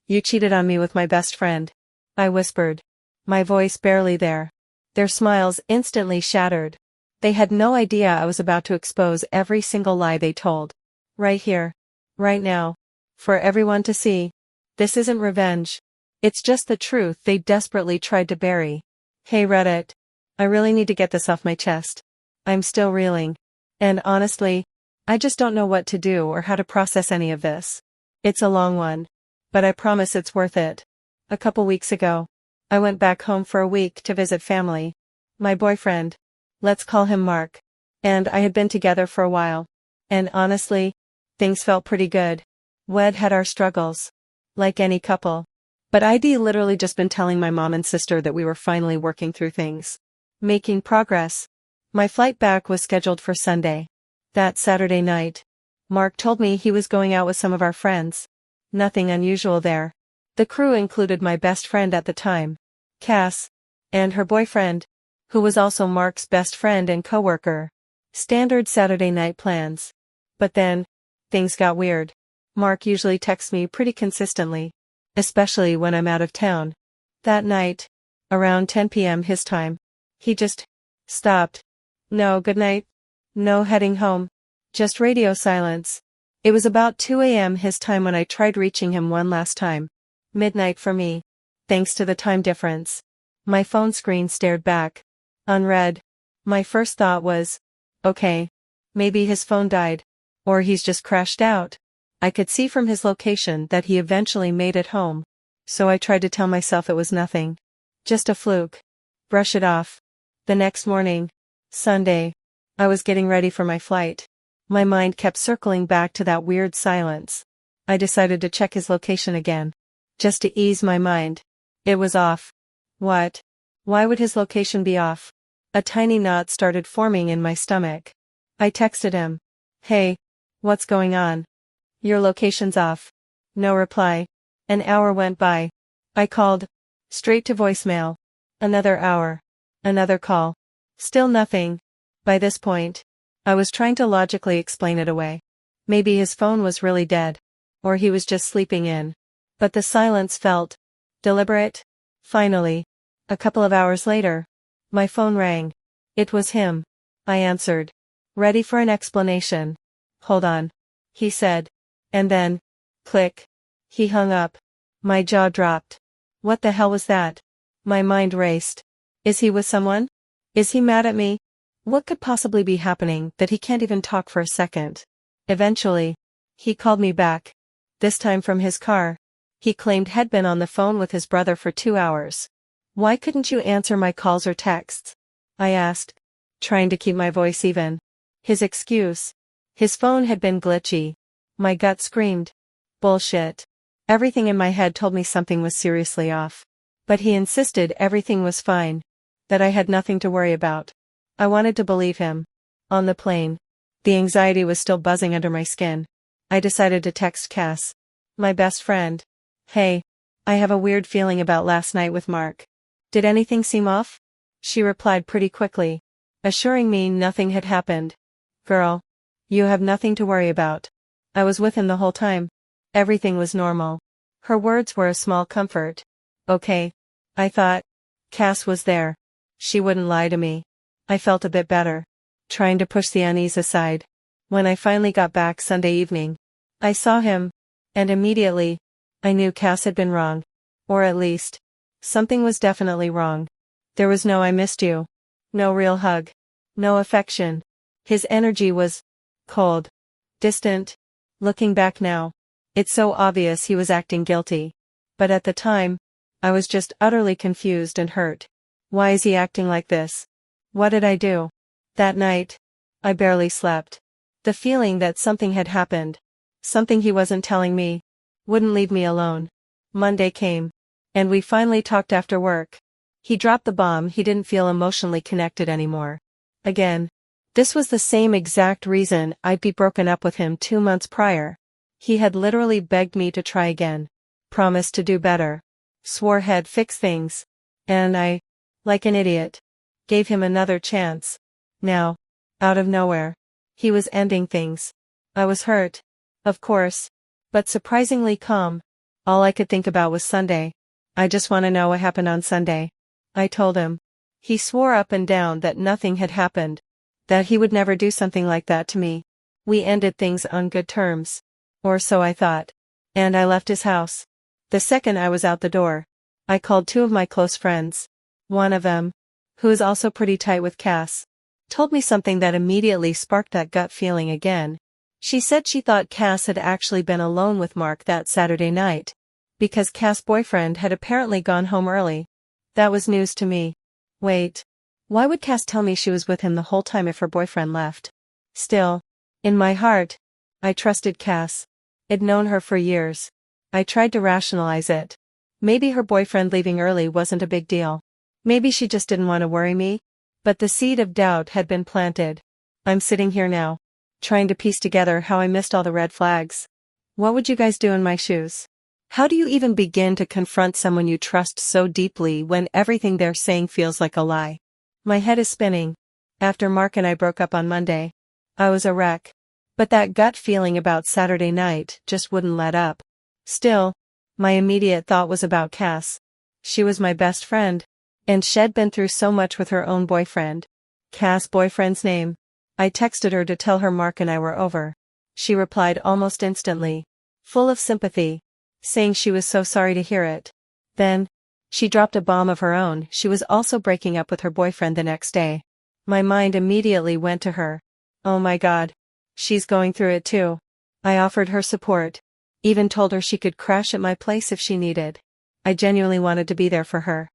You cheated on me with my best friend. I whispered, my voice barely there. Their smiles instantly shattered. They had no idea I was about to expose every single lie they told. Right here. Right now. For everyone to see. This isn't revenge. It's just the truth they desperately tried to bury. Hey Reddit. I really need to get this off my chest. I'm still reeling. And honestly, I just don't know what to do or how to process any of this. It's a long one. But I promise it's worth it. A couple weeks ago, I went back home for a week to visit family. My boyfriend, let's call him Mark, and I had been together for a while. And honestly, things felt pretty good. We'd had our struggles. Like any couple. But I'd literally just been telling my mom and sister that we were finally working through things. Making progress. My flight back was scheduled for Sunday. That Saturday night, Mark told me he was going out with some of our friends. Nothing unusual there. The crew included my best friend at the time, Cass, and her boyfriend, who was also Mark's best friend and coworker. Standard Saturday night plans. But then, things got weird. Mark usually texts me pretty consistently, especially when I'm out of town. That night, around 10 p.m. his time, he just stopped. No good night. No heading home. Just radio silence. It was about 2 a.m. his time when I tried reaching him one last time. Midnight for me. Thanks to the time difference. My phone screen stared back. Unread. My first thought was, okay, maybe his phone died. Or he's just crashed out. I could see from his location that he eventually made it home. So I tried to tell myself it was nothing. Just a fluke. Brush it off. The next morning, Sunday, I was getting ready for my flight. My mind kept circling back to that weird silence. I decided to check his location again. Just to ease my mind. It was off. What? Why would his location be off? A tiny knot started forming in my stomach. I texted him. Hey, what's going on? Your location's off. No reply. An hour went by. I called. Straight to voicemail. Another hour. Another call. Still nothing. By this point, I was trying to logically explain it away. Maybe his phone was really dead. Or he was just sleeping in. But the silence felt deliberate. Finally, a couple of hours later, my phone rang. It was him. I answered. Ready for an explanation. Hold on. He said. And then, click. He hung up. My jaw dropped. What the hell was that? My mind raced. Is he with someone? Is he mad at me? What could possibly be happening that he can't even talk for a second? Eventually, he called me back. This time from his car. He claimed he'd been on the phone with his brother for 2 hours. Why couldn't you answer my calls or texts? I asked, trying to keep my voice even. His excuse. His phone had been glitchy. My gut screamed. Bullshit. Everything in my head told me something was seriously off. But he insisted everything was fine. That I had nothing to worry about. I wanted to believe him. On the plane. The anxiety was still buzzing under my skin. I decided to text Cass. My best friend. Hey. I have a weird feeling about last night with Mark. Did anything seem off? She replied pretty quickly. Assuring me nothing had happened. Girl. You have nothing to worry about. I was with him the whole time. Everything was normal. Her words were a small comfort. Okay. I thought. Cass was there. She wouldn't lie to me. I felt a bit better. Trying to push the unease aside. When I finally got back Sunday evening, I saw him. And immediately, I knew Cass had been wrong. Or at least, something was definitely wrong. There was no I missed you. No real hug. No affection. His energy was cold. Distant. Looking back now, it's so obvious he was acting guilty. But at the time, I was just utterly confused and hurt. Why is he acting like this? What did I do? That night, I barely slept. The feeling that something had happened, something he wasn't telling me, wouldn't leave me alone. Monday came. And we finally talked after work. He dropped the bomb he didn't feel emotionally connected anymore. Again. This was the same exact reason I'd be broken up with him 2 months prior. He had literally begged me to try again. Promised to do better. Swore he'd fix things. And I, like an idiot, gave him another chance. Now, out of nowhere, he was ending things. I was hurt. Of course. But surprisingly calm. All I could think about was Sunday. I just want to know what happened on Sunday. I told him. He swore up and down that nothing had happened, that he would never do something like that to me. We ended things on good terms. Or so I thought. And I left his house. The second I was out the door, I called two of my close friends. One of them, who is also pretty tight with Cass, told me something that immediately sparked that gut feeling again. She said she thought Cass had actually been alone with Mark that Saturday night, because Cass' boyfriend had apparently gone home early. That was news to me. Wait. Why would Cass tell me she was with him the whole time if her boyfriend left? Still, in my heart, I trusted Cass. I'd known her for years. I tried to rationalize it. Maybe her boyfriend leaving early wasn't a big deal. Maybe she just didn't want to worry me. But the seed of doubt had been planted. I'm sitting here now, trying to piece together how I missed all the red flags. What would you guys do in my shoes? How do you even begin to confront someone you trust so deeply when everything they're saying feels like a lie? My head is spinning. After Mark and I broke up on Monday, I was a wreck. But that gut feeling about Saturday night just wouldn't let up. Still, my immediate thought was about Cass. She was my best friend, and she'd been through so much with her own boyfriend. Cass' boyfriend's name. I texted her to tell her Mark and I were over. She replied almost instantly, full of sympathy, saying she was so sorry to hear it. Then, she dropped a bomb of her own. She was also breaking up with her boyfriend the next day. My mind immediately went to her. Oh my God. She's going through it too. I offered her support. Even told her she could crash at my place if she needed. I genuinely wanted to be there for her.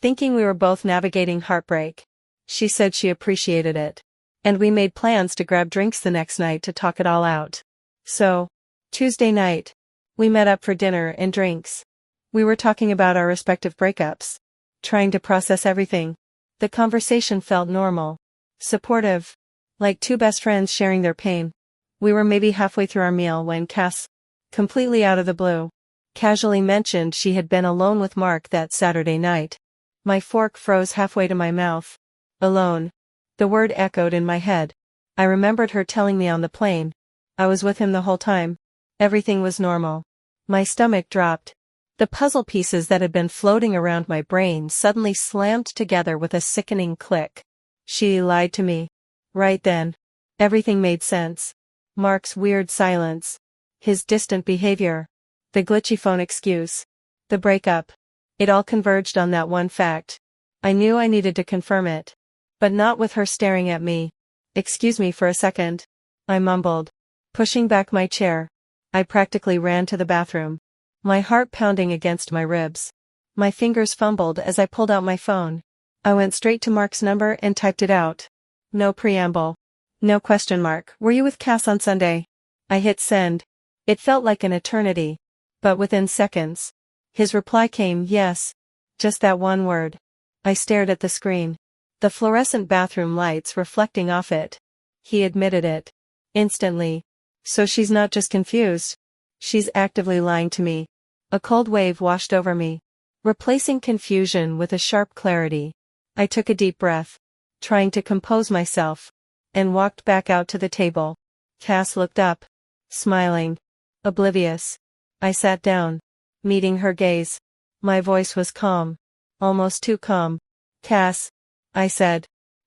Thinking we were both navigating heartbreak. She said she appreciated it. And we made plans to grab drinks the next night to talk it all out. So, Tuesday night, we met up for dinner and drinks. We were talking about our respective breakups. Trying to process everything. The conversation felt normal. Supportive. Like two best friends sharing their pain. We were maybe halfway through our meal when Cass, completely out of the blue, casually mentioned she had been alone with Mark that Saturday night. My fork froze halfway to my mouth. Alone. The word echoed in my head. I remembered her telling me on the plane. I was with him the whole time. Everything was normal. My stomach dropped. The puzzle pieces that had been floating around my brain suddenly slammed together with a sickening click. She lied to me. Right then. Everything made sense. Mark's weird silence. His distant behavior. The glitchy phone excuse. The breakup. It all converged on that one fact. I knew I needed to confirm it. But not with her staring at me. Excuse me for a second. I mumbled. Pushing back my chair. I practically ran to the bathroom. My heart pounding against my ribs. My fingers fumbled as I pulled out my phone. I went straight to Mark's number and typed it out. No preamble. No question mark. Were you with Cass on Sunday? I hit send. It felt like an eternity. But within seconds, his reply came, yes. Just that one word. I stared at the screen. The fluorescent bathroom lights reflecting off it. He admitted it. Instantly. So she's not just confused. She's actively lying to me. A cold wave washed over me, replacing confusion with a sharp clarity. I took a deep breath, trying to compose myself, and walked back out to the table. Cass looked up, smiling, oblivious. I sat down, meeting her gaze. My voice was calm, almost too calm. Cass, I said.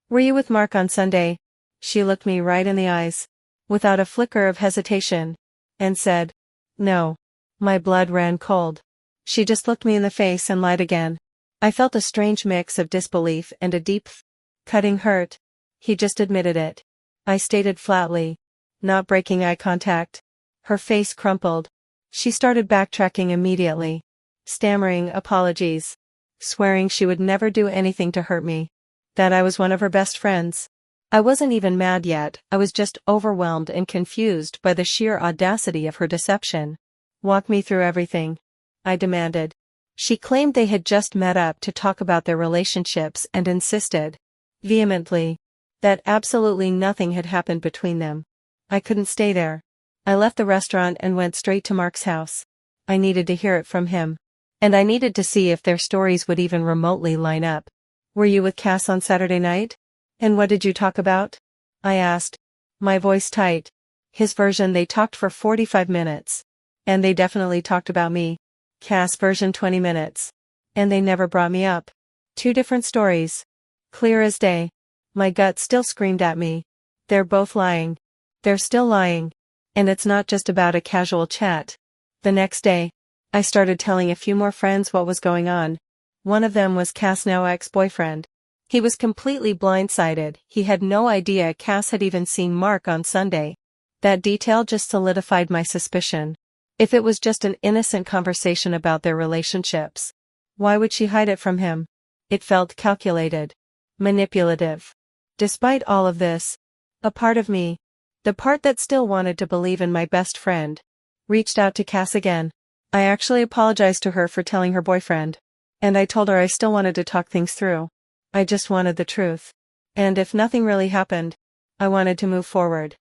Were you with Mark on Sunday? She looked me right in the eyes, without a flicker of hesitation, and said, no. My blood ran cold. She just looked me in the face and lied again. I felt a strange mix of disbelief and a deep, cutting hurt. He just admitted it. I stated flatly, not breaking eye contact. Her face crumpled. She started backtracking immediately, stammering apologies, swearing she would never do anything to hurt me, that I was one of her best friends. I wasn't even mad yet, I was just overwhelmed and confused by the sheer audacity of her deception. Walk me through everything, I demanded. She claimed they had just met up to talk about their relationships and insisted, vehemently, that absolutely nothing had happened between them. I couldn't stay there. I left the restaurant and went straight to Mark's house. I needed to hear it from him. And I needed to see if their stories would even remotely line up. Were you with Cass on Saturday night? And what did you talk about? I asked, my voice tight. His version: they talked for 45 minutes. And they definitely talked about me. Cass version 20 minutes. And they never brought me up. Two different stories. Clear as day. My gut still screamed at me. They're both lying. They're still lying. And it's not just about a casual chat. The next day, I started telling a few more friends what was going on. One of them was Cass' now ex-boyfriend. He was completely blindsided. He had no idea Cass had even seen Mark on Sunday. That detail just solidified my suspicion. If it was just an innocent conversation about their relationships, why would she hide it from him? It felt calculated. Manipulative. Despite all of this, a part of me, the part that still wanted to believe in my best friend, reached out to Cass again. I actually apologized to her for telling her boyfriend. And I told her I still wanted to talk things through. I just wanted the truth. And if nothing really happened, I wanted to move forward.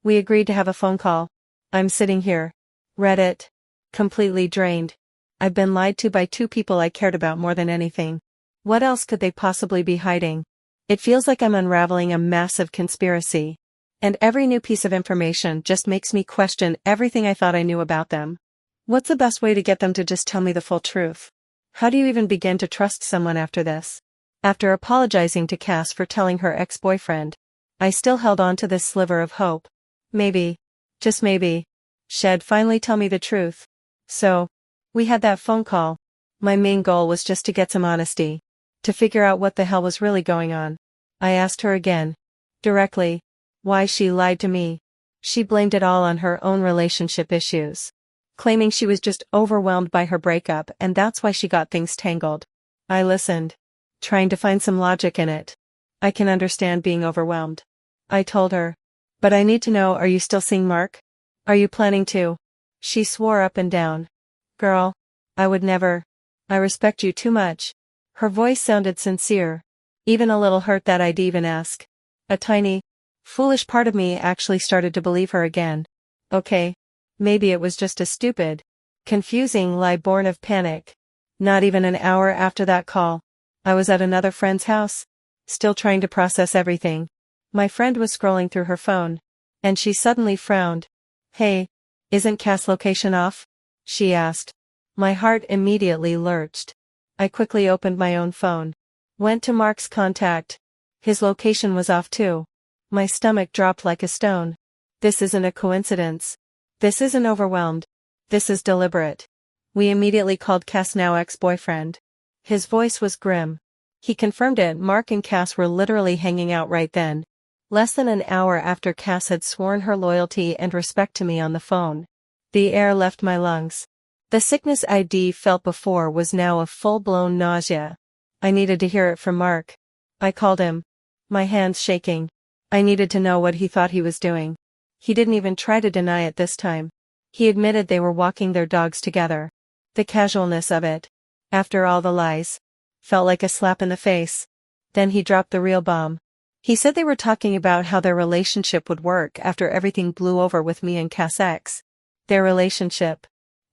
We agreed to have a phone call. I'm sitting here. Read it. Completely drained. I've been lied to by two people I cared about more than anything. What else could they possibly be hiding? It feels like I'm unraveling a massive conspiracy. And every new piece of information just makes me question everything I thought I knew about them. What's the best way to get them to just tell me the full truth? How do you even begin to trust someone after this? After apologizing to Cass for telling her ex-boyfriend, I still held on to this sliver of hope. Maybe, just maybe, she'd finally tell me the truth. So, we had that phone call. My main goal was just to get some honesty. To figure out what the hell was really going on. I asked her again. Directly. Why she lied to me. She blamed it all on her own relationship issues. Claiming she was just overwhelmed by her breakup and that's why she got things tangled. I listened. Trying to find some logic in it. I can understand being overwhelmed. I told her. But I need to know, are you still seeing Mark? Are you planning to? She swore up and down. Girl. I would never. I respect you too much. Her voice sounded sincere. Even a little hurt that I'd even ask. A tiny, foolish part of me actually started to believe her again. Okay. Maybe it was just a stupid, confusing lie born of panic. Not even an hour after that call, I was at another friend's house, still trying to process everything. My friend was scrolling through her phone, and she suddenly frowned. Hey, isn't Cass' location off? She asked. My heart immediately lurched. I quickly opened my own phone. Went to Mark's contact. His location was off too. My stomach dropped like a stone. This isn't a coincidence. This isn't overwhelmed. This is deliberate. We immediately called Cass' now ex-boyfriend. His voice was grim. He confirmed it. Mark and Cass were literally hanging out right then. Less than an hour after Cass had sworn her loyalty and respect to me on the phone. The air left my lungs. The sickness I'd felt before was now a full-blown nausea. I needed to hear it from Mark. I called him. My hands shaking. I needed to know what he thought he was doing. He didn't even try to deny it this time. He admitted they were walking their dogs together. The casualness of it, after all the lies, felt like a slap in the face. Then he dropped the real bomb. He said they were talking about how their relationship would work after everything blew over with me and Cass X. Their relationship.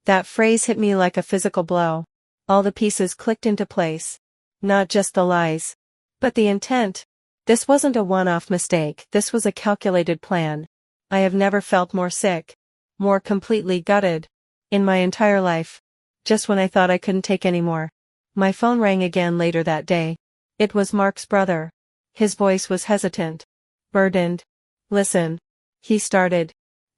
That phrase hit me like a physical blow. All the pieces clicked into place. Not just the lies, but the intent. This wasn't a one-off mistake, this was a calculated plan. I have never felt more sick, more completely gutted, in my entire life. Just when I thought I couldn't take any more. My phone rang again later that day. It was Mark's brother. His voice was hesitant, burdened. Listen. He started.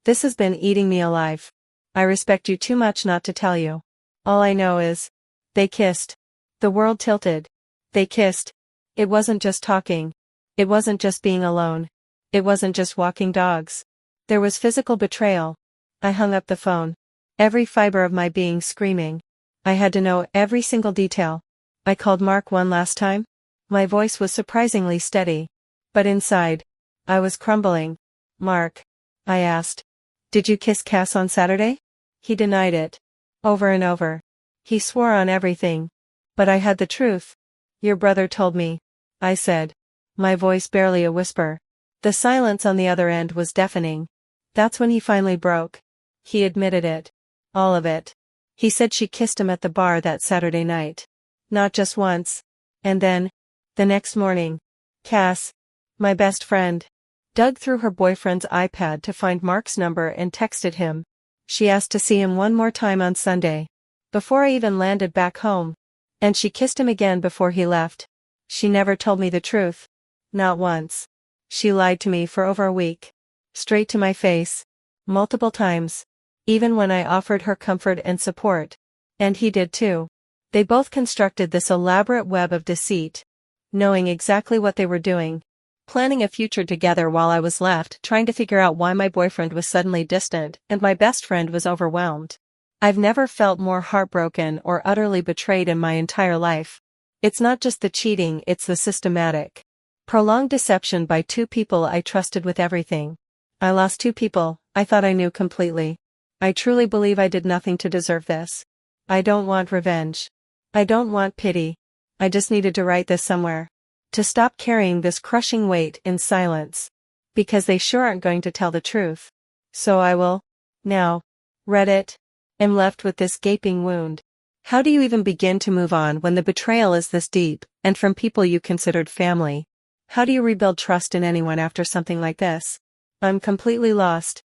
This has been eating me alive. I respect you too much not to tell you. All I know is, they kissed. The world tilted. They kissed. It wasn't just talking. It wasn't just being alone. It wasn't just walking dogs. There was physical betrayal. I hung up the phone. Every fiber of my being screaming. I had to know every single detail. I called Mark one last time. My voice was surprisingly steady. But inside, I was crumbling. Mark, I asked. Did you kiss Cass on Saturday? He denied it. Over and over. He swore on everything. But I had the truth. Your brother told me. I said. My voice barely a whisper. The silence on the other end was deafening. That's when he finally broke. He admitted it. All of it. He said she kissed him at the bar that Saturday night. Not just once. And then, the next morning, Cass, my best friend, dug through her boyfriend's iPad to find Mark's number and texted him. She asked to see him one more time on Sunday. Before I even landed back home. And she kissed him again before he left. She never told me the truth. Not once. She lied to me for over a week. Straight to my face. Multiple times. Even when I offered her comfort and support. And he did too. They both constructed this elaborate web of deceit. Knowing exactly what they were doing. Planning a future together while I was left trying to figure out why my boyfriend was suddenly distant and my best friend was overwhelmed. I've never felt more heartbroken or utterly betrayed in my entire life. It's not just the cheating, it's the systematic, prolonged deception by two people I trusted with everything. I lost two people I thought I knew completely. I truly believe I did nothing to deserve this. I don't want revenge. I don't want pity. I just needed to write this somewhere. To stop carrying this crushing weight in silence. Because they sure aren't going to tell the truth. So I will. Now. Read it. Am left with this gaping wound. How do you even begin to move on when the betrayal is this deep, and from people you considered family? How do you rebuild trust in anyone after something like this? I'm completely lost.